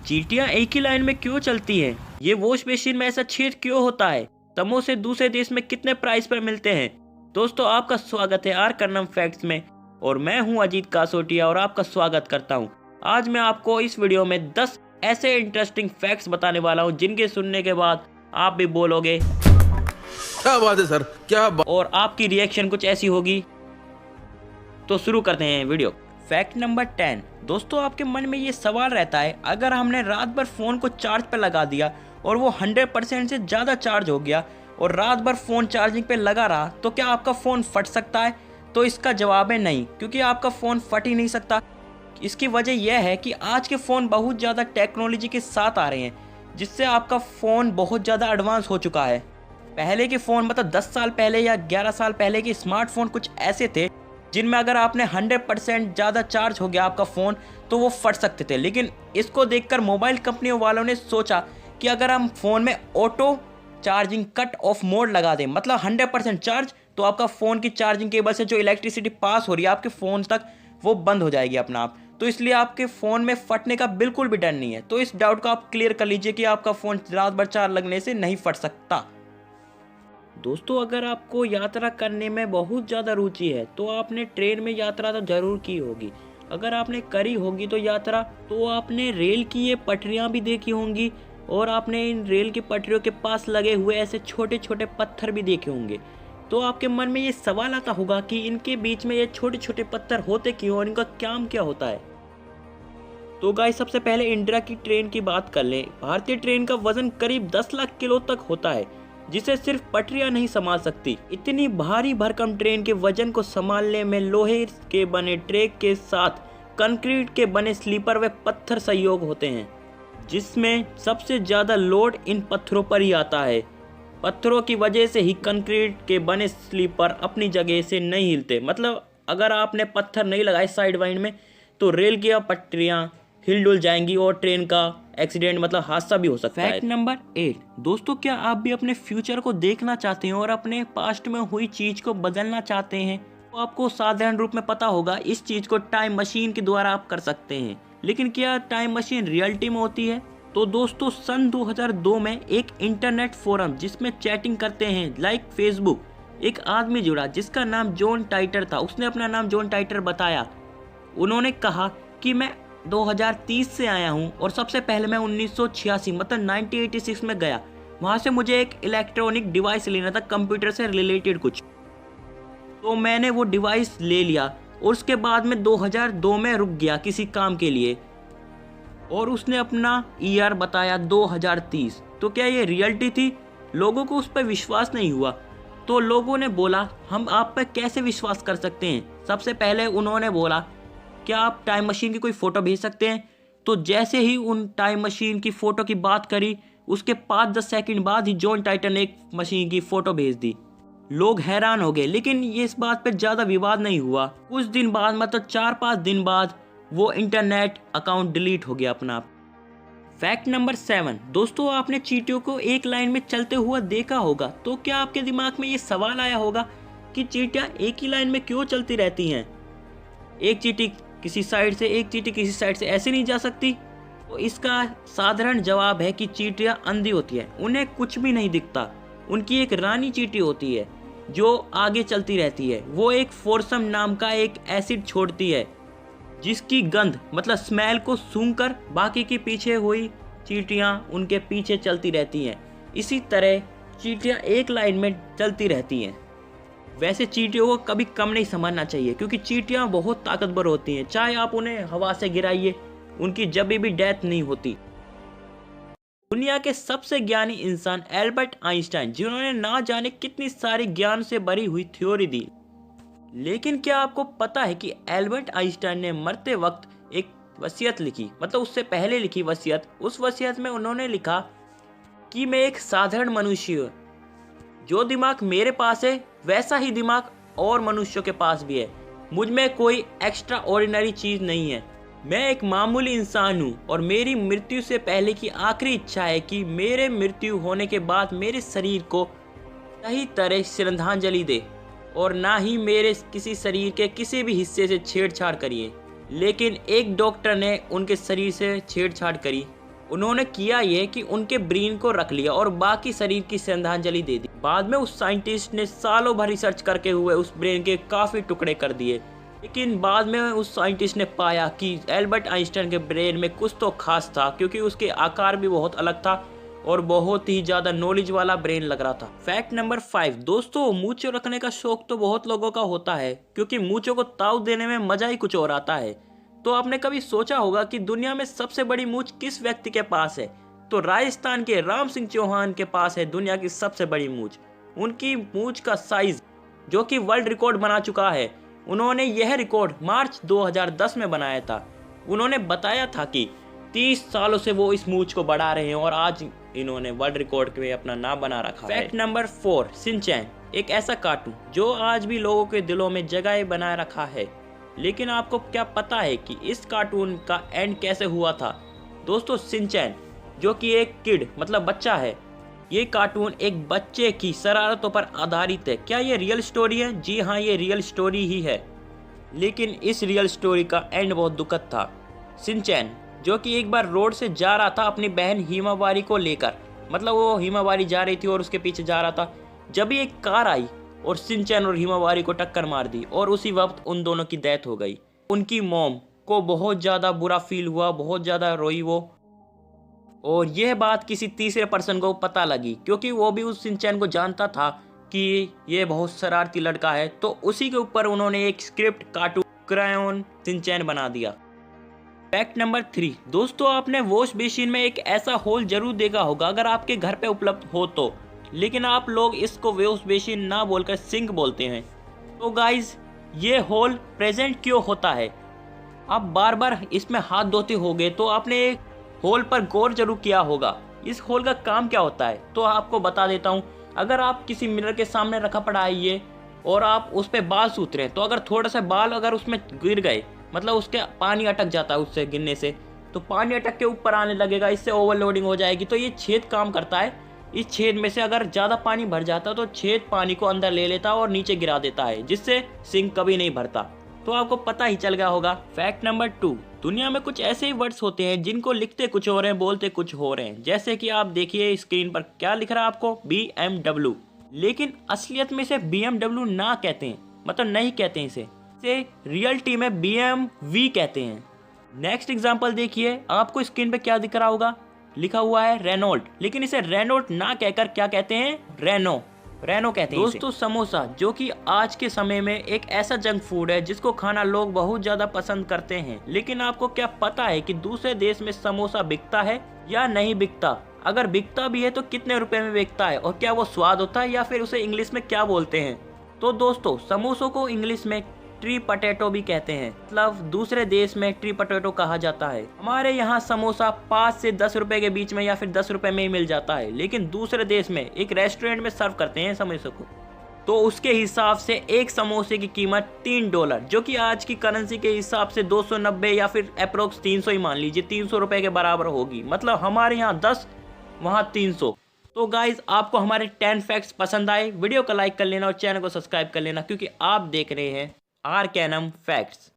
चींटियां एक ही लाइन में क्यों चलती हैं? ये वॉश मशीन में ऐसा छेद क्यों होता है? समोसे दूसरे देश में कितने प्राइस पर मिलते हैं? दोस्तों, आपका स्वागत है आर करनम फैक्ट्स में और मैं हूं अजीत कासोटिया और आपका स्वागत करता हूं। आज मैं आपको इस वीडियो में 10 ऐसे इंटरेस्टिंग फैक्ट्स बताने वाला हूं जिनके सुनने के बाद आप भी बोलोगे क्या बात है सर, क्या बात। और आपकी रिएक्शन कुछ ऐसी होगी। तो शुरू करते हैं वीडियो। Fact number 10। दोस्तों, आपके मन में ये सवाल रहता है, अगर हमने रात भर फ़ोन को चार्ज पर लगा दिया और वो 100% से ज़्यादा चार्ज हो गया और रात भर फ़ोन चार्जिंग पे लगा रहा तो क्या आपका फ़ोन फट सकता है? तो इसका जवाब है नहीं, क्योंकि आपका फ़ोन फट ही नहीं सकता। इसकी वजह यह है कि आज के फ़ोन बहुत ज़्यादा टेक्नोलॉजी के साथ आ रहे हैं, जिससे आपका फ़ोन बहुत ज़्यादा एडवांस हो चुका है। पहले के फ़ोन मतलब 10 साल पहले या 11 साल पहले के स्मार्टफोन कुछ ऐसे थे जिनमें अगर आपने 100% ज़्यादा चार्ज हो गया आपका फ़ोन तो वो फट सकते थे। लेकिन इसको देखकर मोबाइल कंपनियों वालों ने सोचा कि अगर हम फ़ोन में auto charging cut off mode लगा दें, मतलब 100% चार्ज, तो आपका फ़ोन की चार्जिंग केबल से जो इलेक्ट्रिसिटी पास हो रही है आपके फ़ोन तक वो बंद हो जाएगी अपना आप। तो इसलिए आपके फ़ोन में फटने का बिल्कुल भी डर नहीं है। तो इस डाउट को आप क्लियर कर लीजिए कि आपका फ़ोन रात भर चार्ज लगने से नहीं फट सकता। दोस्तों, अगर आपको यात्रा करने में बहुत ज़्यादा रुचि है तो आपने ट्रेन में यात्रा तो ज़रूर की होगी। अगर आपने करी होगी तो यात्रा, तो आपने रेल की ये पटरियाँ भी देखी होंगी और आपने इन रेल की पटरियों के पास लगे हुए ऐसे छोटे छोटे पत्थर भी देखे होंगे। तो आपके मन में ये सवाल आता होगा कि इनके बीच में ये छोटे छोटे पत्थर होते क्यों और इनका काम क्या होता है। तो गाइस, सबसे पहले इंडिया की ट्रेन की बात कर लें। भारतीय ट्रेन का वजन करीब 10 लाख किलो तक होता है, जिसे सिर्फ पटरियां नहीं संभाल सकती। इतनी भारी भरकम ट्रेन के वजन को संभालने में लोहे के बने ट्रैक के साथ कंक्रीट के बने स्लीपर व पत्थर सहयोग होते हैं, जिसमें सबसे ज्यादा लोड इन पत्थरों पर ही आता है। पत्थरों की वजह से ही कंक्रीट के बने स्लीपर अपनी जगह से नहीं हिलते। मतलब अगर आपने पत्थर नहीं लगाए साइड वाइड में तो रेल की पटरियां हिल-डुल जाएंगी और ट्रेन का एक्सीडेंट मतलब हादसा भी हो सकता है। Fact number 8। दोस्तों, क्या आप भी अपने फ्यूचर को देखना चाहते हैं और अपने पास्ट में हुई चीज को बदलना चाहते हैं? तो आपको साधारण रूप में पता होगा, इस चीज को टाइम मशीन के द्वारा आप कर सकते हैं। लेकिन क्या टाइम मशीन रियलिटी में होती है? तो दोस्तों, सन 2002 में एक इंटरनेट फोरम जिसमें चैटिंग करते हैं लाइक फेसबुक, एक आदमी जुड़ा जिसका नाम जॉन टाइटर था। उसने अपना नाम जॉन टाइटर बताया। उन्होंने कहा कि मैं 2030 से आया हूं और सबसे पहले मैं 1986 मतलब 1986 में गया। वहां से मुझे एक इलेक्ट्रॉनिक डिवाइस लेना था, कंप्यूटर से रिलेटेड कुछ। तो मैंने वो डिवाइस ले लिया और उसके बाद में 2002 में रुक गया किसी काम के लिए और उसने अपना ईयर बताया 2030। तो क्या ये रियलिटी थी? लोगों को उस पर विश्वास नहीं हुआ, तो लोगों ने बोला हम आप पर कैसे विश्वास कर सकते हैं। सबसे पहले उन्होंने बोला क्या आप टाइम मशीन की कोई फ़ोटो भेज सकते हैं? तो जैसे ही उन टाइम मशीन की फ़ोटो की बात करी, उसके 5-10 सेकंड बाद ही जॉन टाइटर ने एक मशीन की फ़ोटो भेज दी। लोग हैरान हो गए, लेकिन ये इस बात पर ज़्यादा विवाद नहीं हुआ। कुछ दिन बाद मतलब 4-5 दिन बाद वो इंटरनेट अकाउंट डिलीट हो गया अपना आप। Fact number 7। दोस्तों, आपने चींटियों को एक लाइन में चलते हुआ देखा होगा। तो क्या आपके दिमाग में ये सवाल आया होगा कि चींटियाँ एक ही लाइन में क्यों चलती रहती हैं? एक चींटी किसी साइड से, एक चींटी किसी साइड से ऐसे नहीं जा सकती? तो इसका साधारण जवाब है कि चींटियां अंधी होती है, उन्हें कुछ भी नहीं दिखता। उनकी एक रानी चींटी होती है जो आगे चलती रहती है। वो एक फोर्सम नाम का एक एसिड छोड़ती है, जिसकी गंध मतलब स्मेल को सूंघकर बाकी के पीछे हुई चींटियां उनके पीछे चलती रहती हैं। इसी तरह चींटियां एक लाइन में चलती रहती हैं। वैसे चींटियों को कभी कम नहीं समझना चाहिए, क्योंकि चींटियां बहुत ताकतवर होती हैं। चाहे आप उन्हें हवा से गिराइए, उनकी जब भी डेथ नहीं होती। दुनिया के सबसे ज्ञानी इंसान एल्बर्ट आइंस्टाइन, जिन्होंने ना जाने कितनी सारी ज्ञान से भरी हुई थ्योरी दी। लेकिन क्या आपको पता है कि एल्बर्ट आइंस्टाइन ने मरते वक्त एक वसीयत लिखी, मतलब उससे पहले लिखी वसीयत। उस वसीयत में उन्होंने लिखा कि मैं एक साधारण मनुष्य हूँ, जो दिमाग मेरे पास है वैसा ही दिमाग और मनुष्यों के पास भी है। मुझ में कोई एक्स्ट्रा ऑर्डिनरी चीज़ नहीं है। मैं एक मामूली इंसान हूँ और मेरी मृत्यु से पहले की आखिरी इच्छा है कि मेरे मृत्यु होने के बाद मेरे शरीर को सही तरह श्रद्धांजलि दे और ना ही मेरे किसी शरीर के किसी भी हिस्से से छेड़छाड़ करिए। लेकिन एक डॉक्टर ने उनके शरीर से छेड़छाड़ करी उन्होंने किया ये कि उनके ब्रेन को रख लिया और बाकी शरीर की श्रद्धांजलि दे दी। बाद में उस साइंटिस्ट ने सालों भर रिसर्च करके हुए उस ब्रेन के काफ़ी टुकड़े कर दिए, लेकिन बाद में उस साइंटिस्ट ने पाया कि एल्बर्ट आइंस्टाइन के ब्रेन में कुछ तो खास था, क्योंकि उसके आकार भी बहुत अलग था और बहुत ही ज़्यादा नॉलेज वाला ब्रेन लग रहा था। फैक्ट नंबर 5 दोस्तों, मूंछें रखने का शौक तो बहुत लोगों का होता है, क्योंकि मूंछों को ताव देने में मजा ही कुछ और आता है। तो आपने कभी सोचा होगा कि दुनिया में सबसे बड़ी मूंछ किस व्यक्ति के पास है? तो राजस्थान के राम सिंह चौहान के पास है दुनिया की सबसे बड़ी मूंछ। उनकी मूंछ का साइज जो कि वर्ल्ड रिकॉर्ड बना चुका है, उन्होंने यह रिकॉर्ड मार्च 2010 में बनाया था। उन्होंने बताया था कि 30 सालों से वो इस मूंछ को बढ़ा रहे हैं और आज इन्होंने वर्ल्ड रिकॉर्ड में अपना नाम बना रखा है। फैक्ट नंबर 4 शिनचैन एक ऐसा कार्टून जो आज भी लोगों के दिलों में जगह बनाए रखा है। लेकिन आपको क्या पता है कि इस कार्टून का एंड कैसे हुआ था? दोस्तों, शिनचैन जो कि एक किड मतलब बच्चा है, ये कार्टून एक बच्चे की शरारतों पर आधारित है। क्या ये रियल स्टोरी है? जी हाँ, ये रियल स्टोरी ही है। लेकिन इस रियल स्टोरी का एंड बहुत दुखद था। शिनचैन जो कि एक बार रोड से जा रहा था अपनी बहन हिमावारी को लेकर, मतलब वो हिमावारी जा रही थी और उसके पीछे जा रहा था, जब भी एक कार आई और शिनचैन और हिमावारी को टक्कर मार दी और उसी वक्त उन दोनों की डेथ हो गई। उनकी मॉम को बहुत ज़्यादा बुरा फील हुआ, बहुत ज़्यादा रोई वो, और यह बात किसी तीसरे पर्सन को पता लगी, क्योंकि वो भी उस शिनचैन को जानता था कि ये बहुत शरारती लड़का है। तो उसी के ऊपर उन्होंने एक स्क्रिप्ट कार्टून क्रायोन शिनचैन बना दिया। फैक्ट नंबर 3 दोस्तों, आपने वॉश बेसिन में एक ऐसा होल जरूर देखा होगा अगर आपके घर पे उपलब्ध हो तो, लेकिन आप लोग इसको वॉश बेसिन ना बोलकर सिंक बोलते हैं। तो गाइज, ये होल प्रेजेंट क्यों होता है? आप बार बार इसमें हाथ धोते होगे तो आपने एक होल पर गौर जरूर किया होगा। इस होल का काम क्या होता है तो आपको बता देता हूँ। अगर आप किसी मिरर के सामने रखा पड़ा है ये और आप उस पर बाल सूत रहे हैं, तो अगर थोड़ा सा बाल अगर उसमें गिर गए, मतलब उसके पानी अटक जाता है उससे गिरने से, तो पानी अटक के ऊपर आने लगेगा, इससे ओवरलोडिंग हो जाएगी। तो ये छेद काम करता है। इस छेद में से अगर ज़्यादा पानी भर जाता तो छेद पानी को अंदर ले लेता और नीचे गिरा देता है, जिससे सिंक कभी नहीं भरता। तो आपको पता ही चल गया होगा। फैक्ट नंबर 2 दुनिया में कुछ ऐसे ही वर्ड्स होते हैं जिनको लिखते कुछ हो रहे हैं, बोलते कुछ हो रहे हैं। जैसे कि आप देखिए स्क्रीन पर क्या लिख रहा है आपको, BMW, लेकिन असलियत में इसे BMW ना कहते हैं, मतलब नहीं कहते हैं इसे रियलिटी में BMW कहते हैं। नेक्स्ट एग्जांपल देखिए, आपको स्क्रीन पे क्या दिख रहा होगा, लिखा हुआ है रेनॉल्ट, लेकिन इसे रेनॉल्ट ना कहकर क्या कहते हैं, रेनो कहते हैं। दोस्तों, समोसा जो कि आज के समय में एक ऐसा जंक फूड है जिसको खाना लोग बहुत ज्यादा पसंद करते हैं, लेकिन आपको क्या पता है कि दूसरे देश में समोसा बिकता है या नहीं बिकता? अगर बिकता भी है तो कितने रुपए में बिकता है, और क्या वो स्वाद होता है या फिर उसे इंग्लिश में क्या बोलते हैं? तो दोस्तों, समोसों को इंग्लिश में ट्री पटेटो भी कहते हैं, मतलब दूसरे देश में ट्री पटेटो कहा जाता है। हमारे यहाँ समोसा 5 से 10 रुपए के बीच में या फिर 10 रुपए में ही मिल जाता है, लेकिन दूसरे देश में एक रेस्टोरेंट में सर्व करते हैं समोसे को, तो उसके हिसाब से एक समोसे की कीमत $3, जो कि आज की करेंसी के हिसाब से 290 या फिर अप्रोक्स 300 ही मान लीजिए, 300 रुपए के बराबर होगी। मतलब हमारे यहाँ 10, वहाँ 300। तो गाइज, आपको हमारे 10 फैक्ट्स पसंद आए, वीडियो को लाइक कर लेना और चैनल को सब्सक्राइब कर लेना, क्योंकि आप देख रहे हैं आर्कैनम फैक्ट्स।